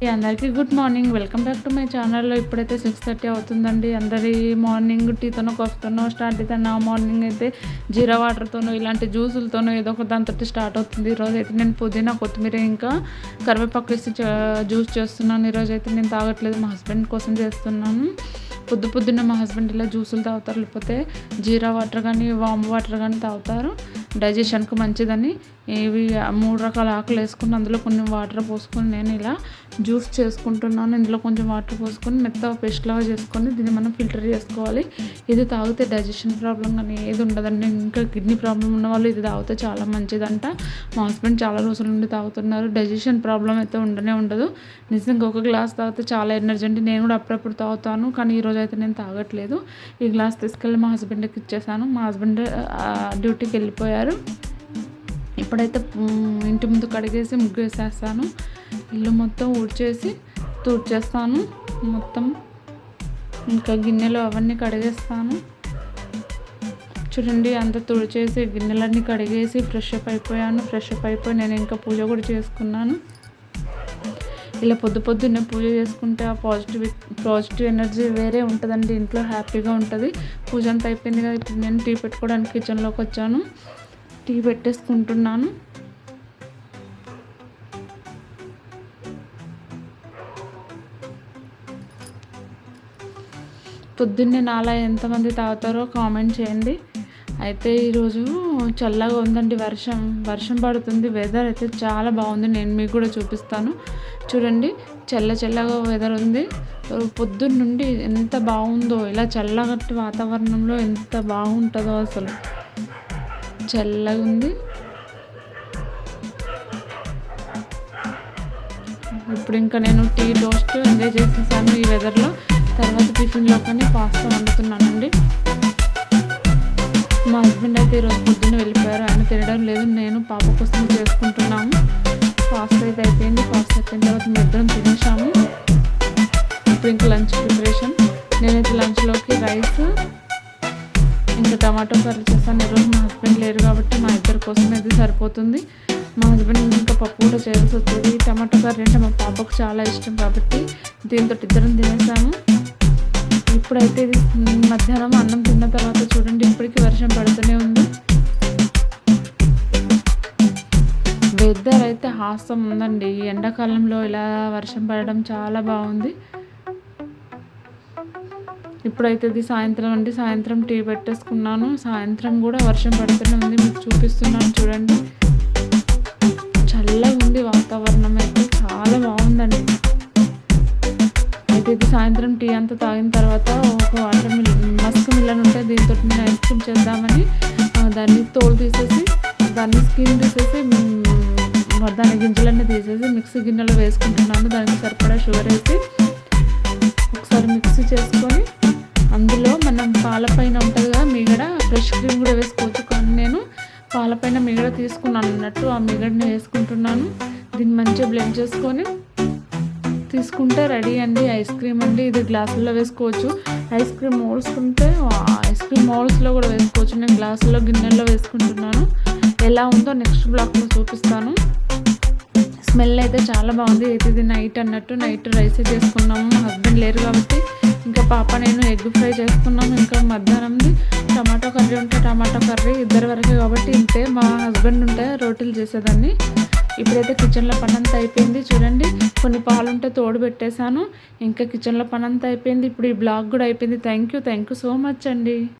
అందరికీ good morning. Welcome back to my ఛానల్లో. ఇప్పుడైతే 6:30 అవుతుందండి. అందరి మార్నింగ్ టీతోనో కాఫీతోనో స్టార్ట్ అయితే నా మార్నింగ్ అయితే జీరా వాటర్తోనో ఇలాంటి జ్యూసులతోనో ఏదో ఒక దాంతో స్టార్ట్ అవుతుంది. ఈరోజు అయితే నేను పుదీనా కొత్తిమీర ఇంకా కరివేపాకు వేసి జ్యూస్ చేస్తున్నాను. ఈరోజు అయితే నేను తాగట్లేదు, మా హస్బెండ్ కోసం చేస్తున్నాను. పొద్దున్న మా హస్బెండ్ ఇలా జ్యూసులు తాగుతారు, లేకపోతే జీరా వాటర్ కానీ వామ్ వాటర్ కానీ తాగుతారు. డైజెషన్కి మంచిదని ఇవి 3 రకాల ఆకులు వేసుకుని అందులో కొన్ని వాటర్ పోసుకొని నేను ఇలా జ్యూస్ చేసుకుంటున్నాను. ఇందులో కొంచెం వాటర్ పోసుకొని మెత్తగా పేస్ట్ లాగా చేసుకొని దీన్ని మనం ఫిల్టర్ చేసుకోవాలి. ఇది తాగితే డైజెషన్ ప్రాబ్లం కానీ ఏది ఉండదండి. ఇంకా కిడ్నీ ప్రాబ్లం ఉన్న వాళ్ళు ఇది తాగితే చాలా మంచిదంట. మా హస్బెండ్ చాలా రోజుల నుండి తాగుతున్నారు. డైజెషన్ ప్రాబ్లం అయితే ఉండదు. నిజంగా ఒక గ్లాస్ తాగితే చాలా ఎనర్జీ అండి. నేను కూడా అప్పుడప్పుడు తాగుతాను, కానీ ఈరోజు అయితే నేను తాగట్లేదు. ఈ గ్లాస్ తీసుకెళ్ళి మా హస్బెండ్కి ఇచ్చేసాను. మా హస్బెండ్ డ్యూటీకి వెళ్ళిపోయారు. ఇప్పుడైతే ఇంటి ముందు కడిగేసి ముగ్గు వేసేస్తాను. ఇల్లు మొత్తం తూడ్చేస్తాను మొత్తం. ఇంకా గిన్నెలు అవన్నీ కడిగేస్తాను. చూడండి, అంతా తుడిచేసి గిన్నెలన్నీ కడిగేసి ఫ్రెష్ అప్ అయిపోయి నేను ఇంకా పూజ కూడా చేసుకున్నాను. ఇలా పొద్దున్నే పూజ చేసుకుంటే ఆ పాజిటివ్ ఎనర్జీ వేరే ఉంటుందండి. ఇంట్లో హ్యాపీగా ఉంటుంది. పూజ అంతా అయిపోయింది కదా. ఇప్పుడు నేను టీ పెట్టుకోవడానికి కిచెన్లోకి వచ్చాను. టీ పెట్టేసుకుంటున్నాను. పొద్దున్నే నాలా ఎంతమంది తాగుతారో కామెంట్ చేయండి. అయితే ఈరోజు చల్లగా ఉందండి. వర్షం పడుతుంది. వెదర్ అయితే చాలా బాగుంది. నేను మీకు కూడా చూపిస్తాను. చూడండి, చల్లగా వెదర్ ఉంది. పొద్దున్న నుండి ఎంత బాగుందో. ఇలా చల్లగట్టి వాతావరణంలో ఎంత బాగుంటుందో అసలు. చల్లగా ఉంది. ఇప్పుడు ఇంకా నేను టీ టోస్ట్ ఎంజాయ్ చేసేసాను ఈ వెదర్లో. తర్వాత టిఫిన్లో కానీ పాస్తా వండుతున్నానండి. మా హస్బెండ్ అయితే ఈరోజు పొద్దున్న వెళ్ళిపోయారు. ఆయన తినడం లేదు, నేను పాప కోసం చేసుకుంటున్నాము. పాస్తా అయితే అయిపోయింది. పాస్తా అయిపోయిన తర్వాత మేము ఇద్దరం తినేసాము. ఇప్పుడు ఇంకా లంచ్ ప్రిపరేషన్. నేనైతే లంచ్లోకి రైస్ ఇంకా టమాటో కర్రీ చేస్తాను. ఈరోజు మా హస్బెండ్ లేరు కాబట్టి మా ఇద్దరి కోసం ఇది సరిపోతుంది. మా హస్బెండ్ ఇంకా పప్పు కూడా చేయాల్సి వస్తుంది. టమాటో కర్రీ అంటే మా పాపకు చాలా ఇష్టం కాబట్టి దీంతో ఇద్దరం తినేసాము. ఇప్పుడైతే ఇది మధ్యాహ్నం అన్నం తిన్న తర్వాత చూడండి, ఇప్పటికీ వర్షం పడుతూనే ఉంది. వెదర్ అయితే హాసం ఉందండి. ఎండాకాలంలో ఇలా వర్షం పడడం చాలా బాగుంది. ఇప్పుడైతే ఇది సాయంత్రం అండి. సాయంత్రం టీ పెట్టేసుకున్నాను. సాయంత్రం కూడా వర్షం పడుతూనే ఉంది. మీకు చూపిస్తున్నాను చూడండి. చల్లగా ఉంది వాతావరణం అయితే, చాలా బాగుందండి. అయితే ఇది సాయంత్రం టీ అంతా తాగిన తర్వాత ఒక మస్క్ మిల్లన్ ఉంటే దీంతో నేను ఐస్ క్రీమ్ చేద్దామని దాన్ని తోలు తీసేసి దాన్ని స్కిన్ తీసేసి దాని గింజలన్నీ తీసేసి మిక్సీ గిన్నెలో వేసుకుంటున్నాను. దానికి సరిపడా షుగర్ వేసి ఒకసారి మిక్సీ చేసుకొని అందులో మనం పాలపైన ఉంటుంది కదా మీగడ, ఫ్రెష్ క్రీమ్ కూడా వేసుకోవచ్చు. కానీ నేను పాలపైన మిగడ తీసుకున్నాను అన్నట్టు ఆ మిగడని వేసుకుంటున్నాను. దీన్ని మంచిగా బ్లెండ్ చేసుకొని తీసుకుంటే రెడీ అండి ఐస్ క్రీమ్ అండి. ఇది గ్లాసుల్లో వేసుకోవచ్చు. ఐస్ క్రీమ్ మోల్డ్స్ ఉంటే ఐస్ క్రీమ్ మోల్డ్స్లో కూడా వేసుకోవచ్చు. నేను గ్లాసుల్లో గిన్నెల్లో వేసుకుంటున్నాను. ఎలా ఉందో నెక్స్ట్ బ్లాగ్లో చూపిస్తాను. స్మెల్ అయితే చాలా బాగుంది. అయితే ఇది నైట్ అన్నట్టు నైట్ రైస్ చేసుకున్నాము. హస్బెండ్ లేరు కాబట్టి ఇంకా పాప నేను ఎగ్ ఫ్రై చేసుకున్నాము. ఇంకా మధ్యాహ్నంది టమాటో కర్రీ ఉంటే టమాటో కర్రీ ఇద్దరి వరకే కాబట్టి ఇంతే. మా హస్బెండ్ ఉంటే రోటీలు చేసేదాన్ని. ఇప్పుడైతే కిచెన్లో పని అంతా అయిపోయింది. చూడండి, కొన్ని పాలు ఉంటే తోడు పెట్టేశాను. ఇంకా కిచెన్లో పని అంతా అయిపోయింది. ఇప్పుడు ఈ బ్లాగ్ కూడా అయిపోయింది. థ్యాంక్ యూ సో మచ్ అండి.